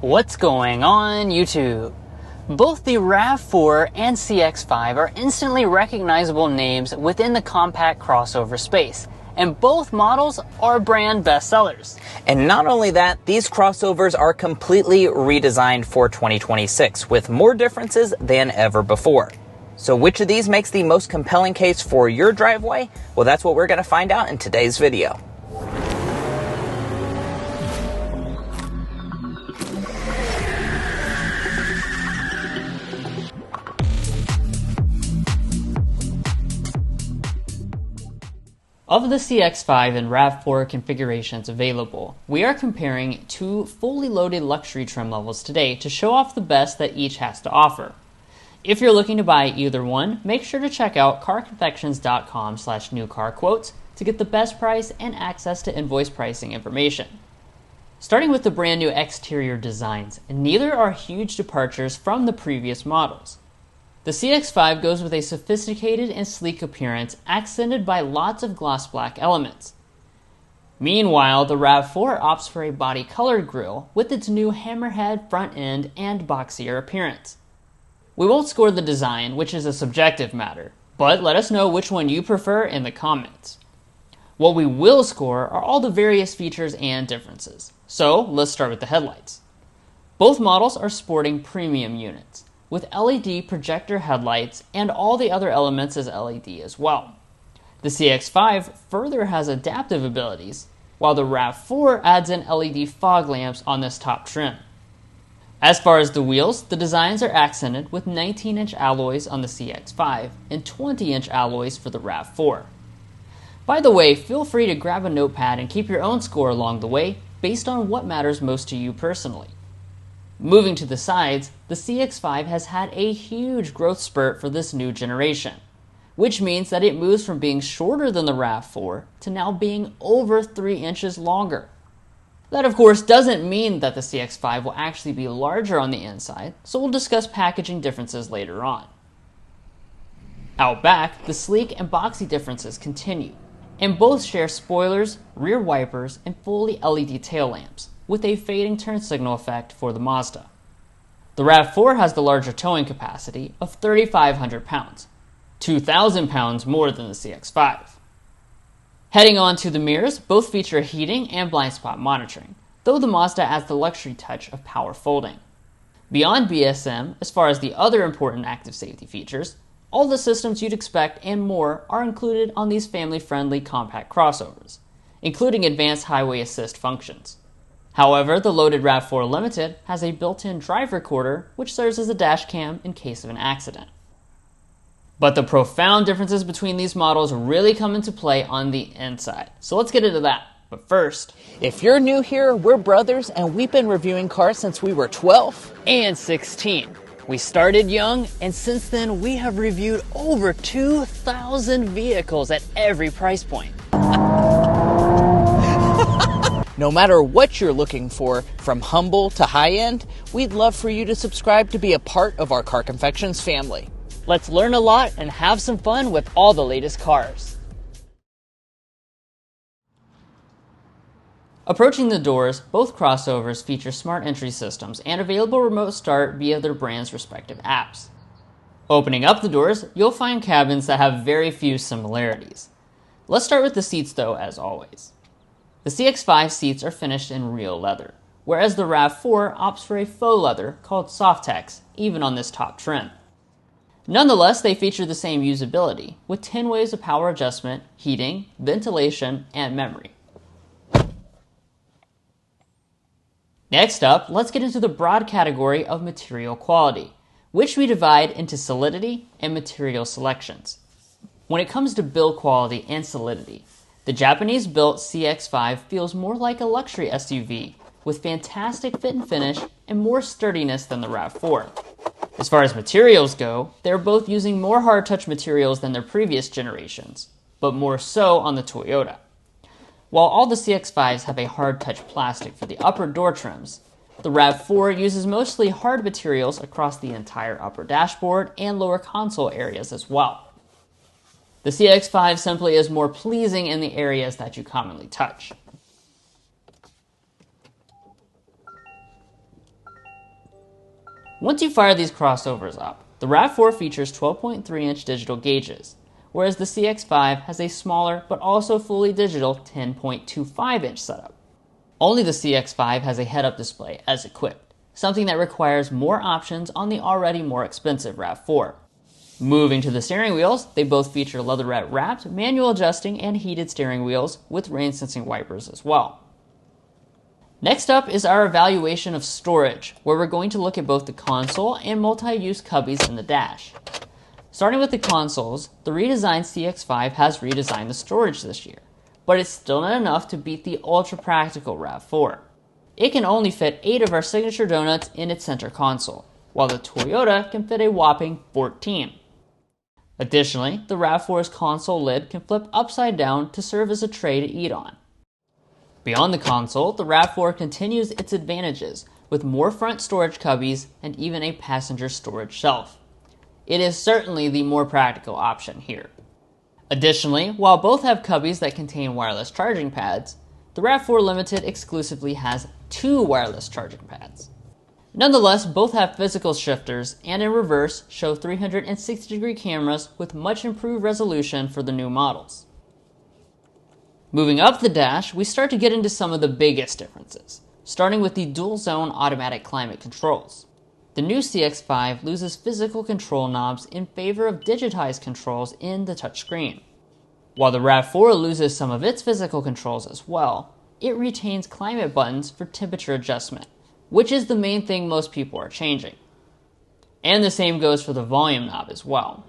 What's going on YouTube? Both the RAV4 and CX-5 are instantly recognizable names within the compact crossover space, and both models are brand bestsellers. And not only that, these crossovers are completely redesigned for 2026 with more differences than ever before. So which of these makes the most compelling case for your driveway? Well, that's what we're going to find out in today's video. Of the CX-5 and RAV4 configurations available, we are comparing two fully loaded luxury trim levels today to show off the best that each has to offer. If you're looking to buy either one, make sure to check out carconfections.com/newcarquotes to get the best price and access to invoice pricing information. Starting with the brand new exterior designs, neither are huge departures from the previous models. The CX-5 goes with a sophisticated and sleek appearance accented by lots of gloss black elements. Meanwhile, the RAV4 opts for a body-colored grille with its new hammerhead front end and boxier appearance. We won't score the design, which is a subjective matter, but let us know which one you prefer in the comments. What we will score are all the various features and differences. So let's start with the headlights. Both models are sporting premium units, with LED projector headlights and all the other elements as LED as well. The CX-5 further has adaptive abilities, while the RAV4 adds in LED fog lamps on this top trim. As far as the wheels, the designs are accented with 19-inch alloys on the CX-5 and 20-inch alloys for the RAV4. By the way, feel free to grab a notepad and keep your own score along the way based on what matters most to you personally. Moving to the sides, the CX-5 has had a huge growth spurt for this new generation, which means that it moves from being shorter than the RAV4 to now being over 3 inches longer. That of course doesn't mean that the CX-5 will actually be larger on the inside, so we'll discuss packaging differences later on. Out back, the sleek and boxy differences continue, and both share spoilers, rear wipers, and fully LED tail lamps, with a fading turn signal effect for the Mazda. The RAV4 has the larger towing capacity of 3,500 pounds, 2,000 pounds more than the CX-5. Heading on to the mirrors, both feature heating and blind spot monitoring, though the Mazda adds the luxury touch of power folding. Beyond BSM, as far as the other important active safety features, all the systems you'd expect and more are included on these family-friendly compact crossovers, including advanced highway assist functions. However, the loaded RAV4 Limited has a built-in drive recorder which serves as a dash cam in case of an accident. But the profound differences between these models really come into play on the inside, so let's get into that. But first, If you're new here, we're brothers and we've been reviewing cars since we were 12 and 16. We started young, and since then we have reviewed over 2,000 vehicles at every price point. No matter what you're looking for, from humble to high-end, we'd love for you to subscribe to be a part of our Car Confections family. Let's learn a lot and have some fun with all the latest cars. Approaching the doors, both crossovers feature smart entry systems and available remote start via their brand's respective apps. Opening up the doors, you'll find cabins that have very few similarities. Let's start with the seats though, as always. The CX-5 seats are finished in real leather, whereas the RAV4 opts for a faux leather called Softex, even on this top trim. Nonetheless, they feature the same usability, with 10 ways of power adjustment, heating, ventilation, and memory. Next up, let's get into the broad category of material quality, which we divide into solidity and material selections. When it comes to build quality and solidity, the Japanese-built CX-5 feels more like a luxury SUV, with fantastic fit and finish and more sturdiness than the RAV4. As far as materials go, they're both using more hard-touch materials than their previous generations, but more so on the Toyota. While all the CX-5s have a hard-touch plastic for the upper door trims, the RAV4 uses mostly hard materials across the entire upper dashboard and lower console areas as well. The CX-5 simply is more pleasing in the areas that you commonly touch. Once you fire these crossovers up, the RAV4 features 12.3-inch digital gauges, whereas the CX-5 has a smaller but also fully digital 10.25-inch setup. Only the CX-5 has a head-up display as equipped, something that requires more options on the already more expensive RAV4. Moving to the steering wheels, they both feature leatherette-wrapped, manual adjusting, and heated steering wheels with rain-sensing wipers as well. Next up is our evaluation of storage, where we're going to look at both the console and multi-use cubbies in the dash. Starting with the consoles, the redesigned CX-5 has redesigned the storage this year, but it's still not enough to beat the ultra-practical RAV4. It can only fit 8 of our signature donuts in its center console, while the Toyota can fit a whopping 14. Additionally, the RAV4's console lid can flip upside down to serve as a tray to eat on. Beyond the console, the RAV4 continues its advantages with more front storage cubbies and even a passenger storage shelf. It is certainly the more practical option here. Additionally, while both have cubbies that contain wireless charging pads, the RAV4 Limited exclusively has 2 wireless charging pads. Nonetheless, both have physical shifters and in reverse show 360-degree cameras with much improved resolution for the new models. Moving up the dash, we start to get into some of the biggest differences, starting with the dual-zone automatic climate controls. The new CX-5 loses physical control knobs in favor of digitized controls in the touchscreen. While the RAV4 loses some of its physical controls as well, it retains climate buttons for temperature adjustment, which is the main thing most people are changing. And the same goes for the volume knob as well.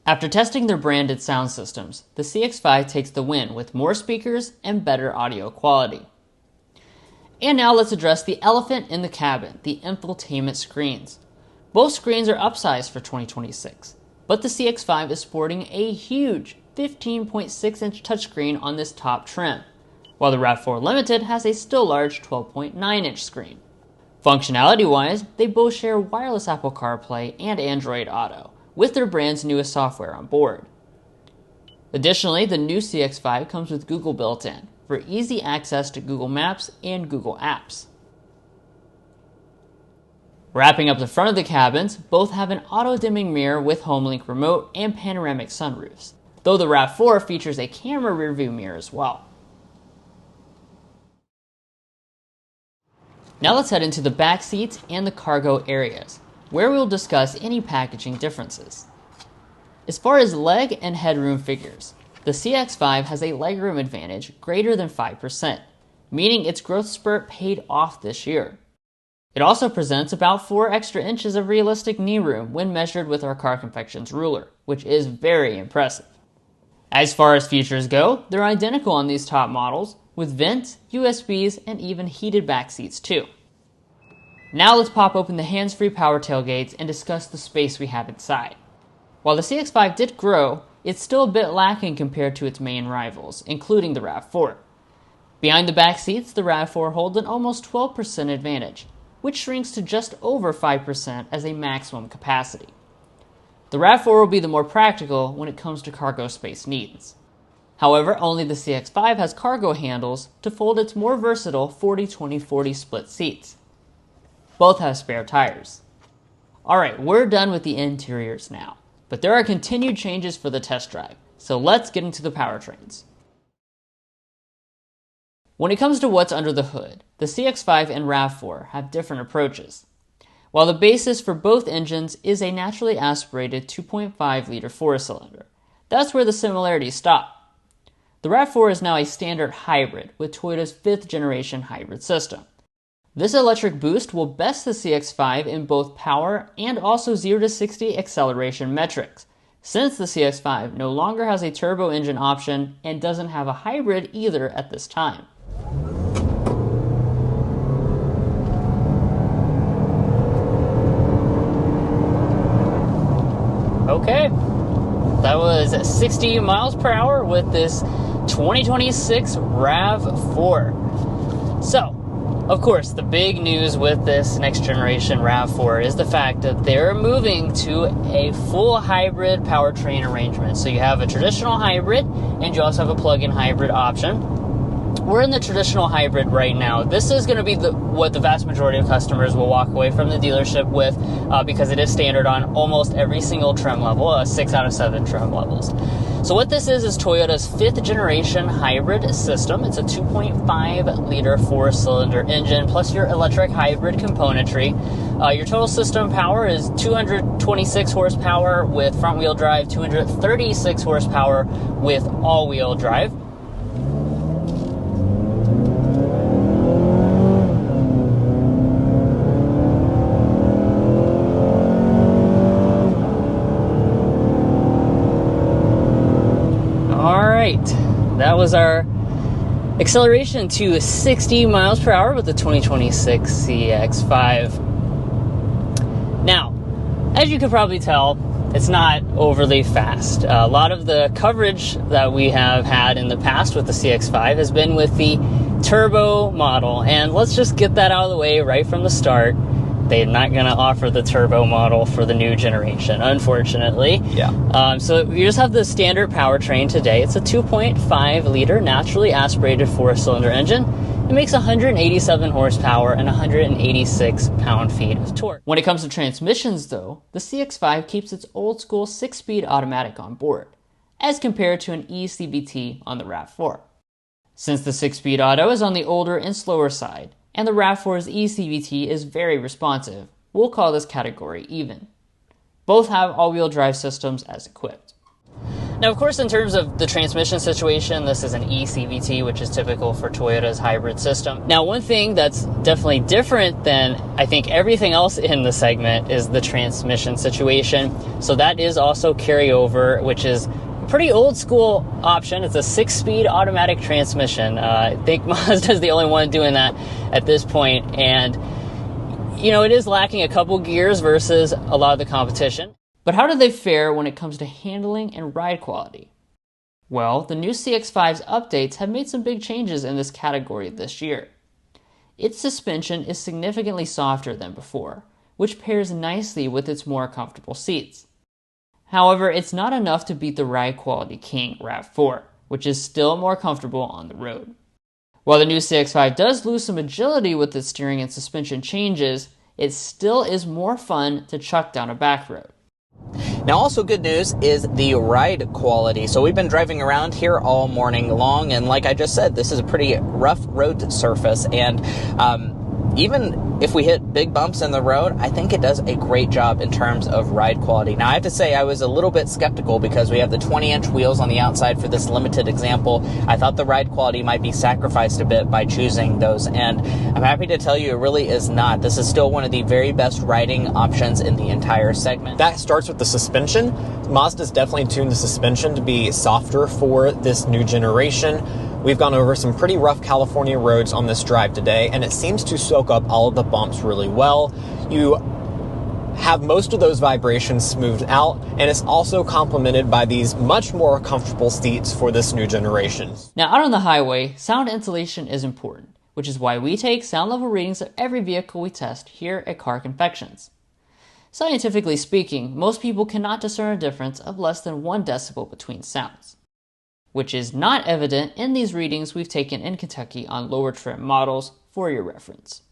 After testing their branded sound systems, the CX-5 takes the win with more speakers and better audio quality. And now let's address the elephant in the cabin, the infotainment screens. Both screens are upsized for 2026, but the CX-5 is sporting a huge 15.6-inch touchscreen on this top trim, while the RAV4 Limited has a still large 12.9-inch screen. Functionality-wise, they both share wireless Apple CarPlay and Android Auto, with their brand's newest software on board. Additionally, the new CX-5 comes with Google built-in for easy access to Google Maps and Google Apps. Wrapping up the front of the cabins, both have an auto-dimming mirror with HomeLink remote and panoramic sunroofs, though the RAV4 features a camera rearview mirror as well. Now let's head into the back seats and the cargo areas, where we'll discuss any packaging differences. As far as leg and headroom figures, the CX-5 has a legroom advantage greater than 5%, meaning its growth spurt paid off this year. It also presents about 4 extra inches of realistic knee room when measured with our Car Confections ruler, which is very impressive. As far as features go, they're identical on these top models, with vents, USBs, and even heated back seats too. Now let's pop open the hands-free power tailgates and discuss the space we have inside. While the CX-5 did grow, it's still a bit lacking compared to its main rivals, including the RAV4. Behind the back seats, the RAV4 holds an almost 12% advantage, which shrinks to just over 5% as a maximum capacity. The RAV4 will be the more practical when it comes to cargo space needs. However, only the CX-5 has cargo handles to fold its more versatile 40-20-40 split seats. Both have spare tires. Alright, we're done with the interiors now, but there are continued changes for the test drive, so let's get into the powertrains. When it comes to what's under the hood, the CX-5 and RAV4 have different approaches. While the basis for both engines is a naturally aspirated 2.5-liter 4-cylinder, that's where the similarities stop. The RAV4 is now a standard hybrid with Toyota's 5th generation hybrid system. This electric boost will best the CX-5 in both power and also 0 to 60 acceleration metrics, since the CX-5 no longer has a turbo engine option and doesn't have a hybrid either at this time. Okay, that was 60 miles per hour with this 2026 RAV4. So, of course, the big news with this next generation RAV4 is the fact that they're moving to a full hybrid powertrain arrangement. So you have a traditional hybrid, and you also have a plug-in hybrid option. We're in the traditional hybrid right now. This is going to be what the vast majority of customers will walk away from the dealership with because it is standard on almost every single trim level, 6 out of 7 trim levels. So what this is Toyota's 5th generation hybrid system. It's a 2.5 liter 4-cylinder engine plus your electric hybrid componentry. Your total system power is 226 horsepower with front wheel drive, 236 horsepower with all-wheel drive. That was our acceleration to 60 miles per hour with the 2026 CX-5. Now, as you can probably tell, it's not overly fast. A lot of the coverage that we have had in the past with the CX-5 has been with the turbo model, and let's just get that out of the way right from the start. They're not going to offer the turbo model for the new generation, unfortunately. Yeah. So you just have the standard powertrain today. It's a 2.5 liter naturally aspirated 4-cylinder engine. It makes 187 horsepower and 186 pound-feet of torque. When it comes to transmissions, though, the CX-5 keeps its old-school 6-speed automatic on board, as compared to an eCVT on the RAV4. Since the 6-speed auto is on the older and slower side, and the RAV4's eCVT is very responsive, we'll call this category even. Both have all-wheel drive systems as equipped. Now, of course, in terms of the transmission situation, this is an eCVT, which is typical for Toyota's hybrid system. Now, one thing that's definitely different than I think everything else in the segment is the transmission situation. So that is also carryover, which is pretty old school option. It's a 6-speed automatic transmission. I think Mazda is the only one doing that at this point, and you know, it is lacking a couple gears versus a lot of the competition. But how do they fare when it comes to handling and ride quality? Well, the new CX-5's updates have made some big changes in this category this year. Its suspension is significantly softer than before, which pairs nicely with its more comfortable seats. However, it's not enough to beat the ride quality king RAV4, which is still more comfortable on the road. While the new CX-5 does lose some agility with its steering and suspension changes, it still is more fun to chuck down a back road. Now, also good news is the ride quality. So we've been driving around here all morning long, and like I just said, this is a pretty rough road surface, and even if we hit big bumps in the road, I think it does a great job in terms of ride quality. Now, I have to say I was a little bit skeptical because we have the 20-inch wheels on the outside for this limited example. I thought the ride quality might be sacrificed a bit by choosing those, and I'm happy to tell you it really is not. This is still one of the very best riding options in the entire segment. That starts with the suspension. Mazda's definitely tuned the suspension to be softer for this new generation. We've gone over some pretty rough California roads on this drive today, and it seems to soak up all of the bumps really well. You have most of those vibrations smoothed out, and it's also complemented by these much more comfortable seats for this new generation. Now, out on the highway, sound insulation is important, which is why we take sound level readings of every vehicle we test here at Car Confections. Scientifically speaking, most people cannot discern a difference of less than 1 decibel between sounds, which is not evident in these readings we've taken in Kentucky on lower trim models for your reference.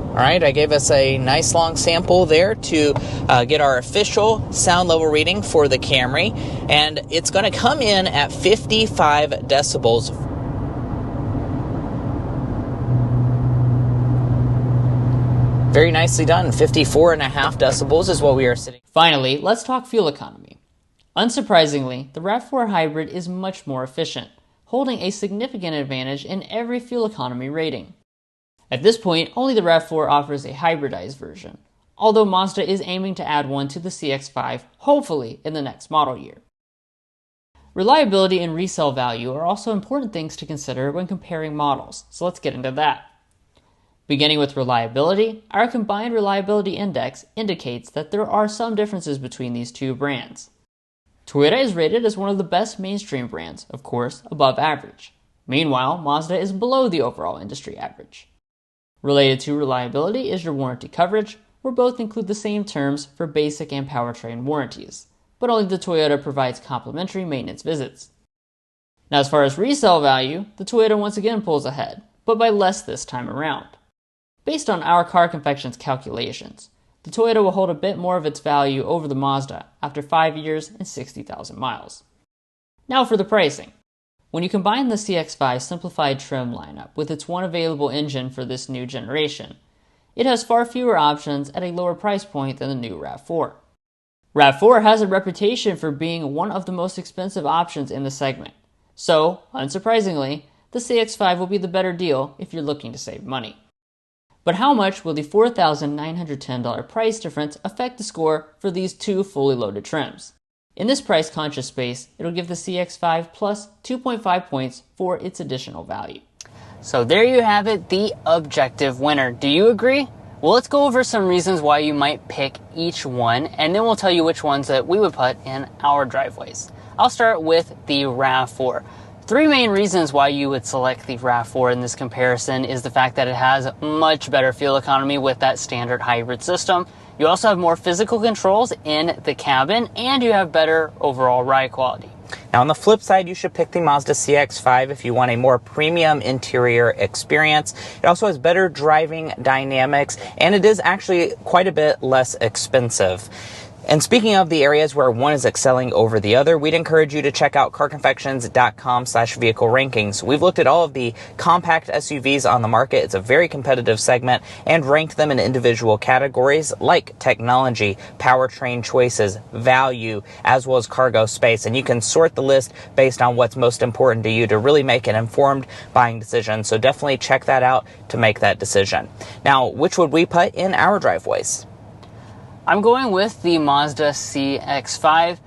All right, I gave us a nice long sample there to get our official sound level reading for the Camry, and it's going to come in at 55 decibels. Very nicely done. 54.5 decibels is what we are sitting. Finally, let's talk fuel economy. Unsurprisingly, the RAV4 hybrid is much more efficient, holding a significant advantage in every fuel economy rating. At this point, only the RAV4 offers a hybridized version, although Mazda is aiming to add one to the CX-5, hopefully in the next model year. Reliability and resale value are also important things to consider when comparing models, so let's get into that. Beginning with reliability, our combined reliability index indicates that there are some differences between these two brands. Toyota is rated as one of the best mainstream brands, of course, above average. Meanwhile, Mazda is below the overall industry average. Related to reliability is your warranty coverage, where both include the same terms for basic and powertrain warranties, but only the Toyota provides complimentary maintenance visits. Now, as far as resale value, the Toyota once again pulls ahead, but by less this time around. Based on our Car Confections calculations, the Toyota will hold a bit more of its value over the Mazda after 5 years and 60,000 miles. Now for the pricing. When you combine the CX-5 simplified trim lineup with its one available engine for this new generation, it has far fewer options at a lower price point than the new RAV4. RAV4 has a reputation for being one of the most expensive options in the segment, so, unsurprisingly, the CX-5 will be the better deal if you're looking to save money. But how much will the $4,910 price difference affect the score for these two fully loaded trims? In this price-conscious space, it'll give the CX-5 plus 2.5 points for its additional value. So there you have it, the objective winner. Do you agree? Well, let's go over some reasons why you might pick each one, and then we'll tell you which ones that we would put in our driveways. I'll start with the RAV4. Three main reasons why you would select the RAV4 in this comparison is the fact that it has much better fuel economy with that standard hybrid system. You also have more physical controls in the cabin, and you have better overall ride quality. Now, on the flip side, you should pick the Mazda CX-5 if you want a more premium interior experience. It also has better driving dynamics, and it is actually quite a bit less expensive. And speaking of the areas where one is excelling over the other, we'd encourage you to check out carconfections.com/vehicle rankings. We've looked at all of the compact SUVs on the market. It's a very competitive segment, and ranked them in individual categories like technology, powertrain choices, value, as well as cargo space. And you can sort the list based on what's most important to you to really make an informed buying decision. So definitely check that out to make that decision. Now, which would we put in our driveways? I'm going with the Mazda CX-5.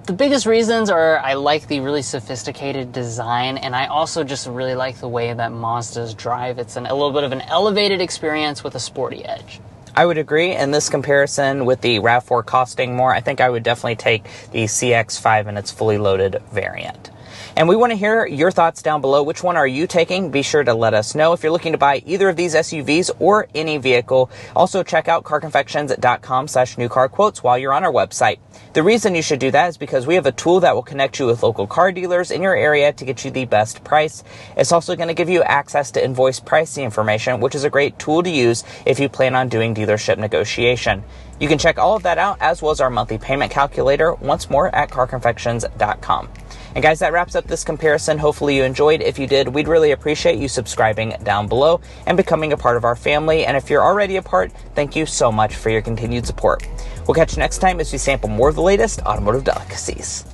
The biggest reasons are I like the really sophisticated design, and I also just really like the way that Mazdas drive. It's a little bit of an elevated experience with a sporty edge. I would agree. In this comparison with the RAV4 costing more, I think I would definitely take the CX-5 in its fully loaded variant. And we want to hear your thoughts down below. Which one are you taking? Be sure to let us know. If you're looking to buy either of these SUVs or any vehicle, also check out carconfections.com/newcarquotes while you're on our website. The reason you should do that is because we have a tool that will connect you with local car dealers in your area to get you the best price. It's also going to give you access to invoice pricing information, which is a great tool to use if you plan on doing dealership negotiation. You can check all of that out, as well as our monthly payment calculator, once more at carconfections.com. And guys, that wraps up this comparison. Hopefully you enjoyed. If you did, we'd really appreciate you subscribing down below and becoming a part of our family. And if you're already a part, thank you so much for your continued support. We'll catch you next time as we sample more of the latest automotive delicacies.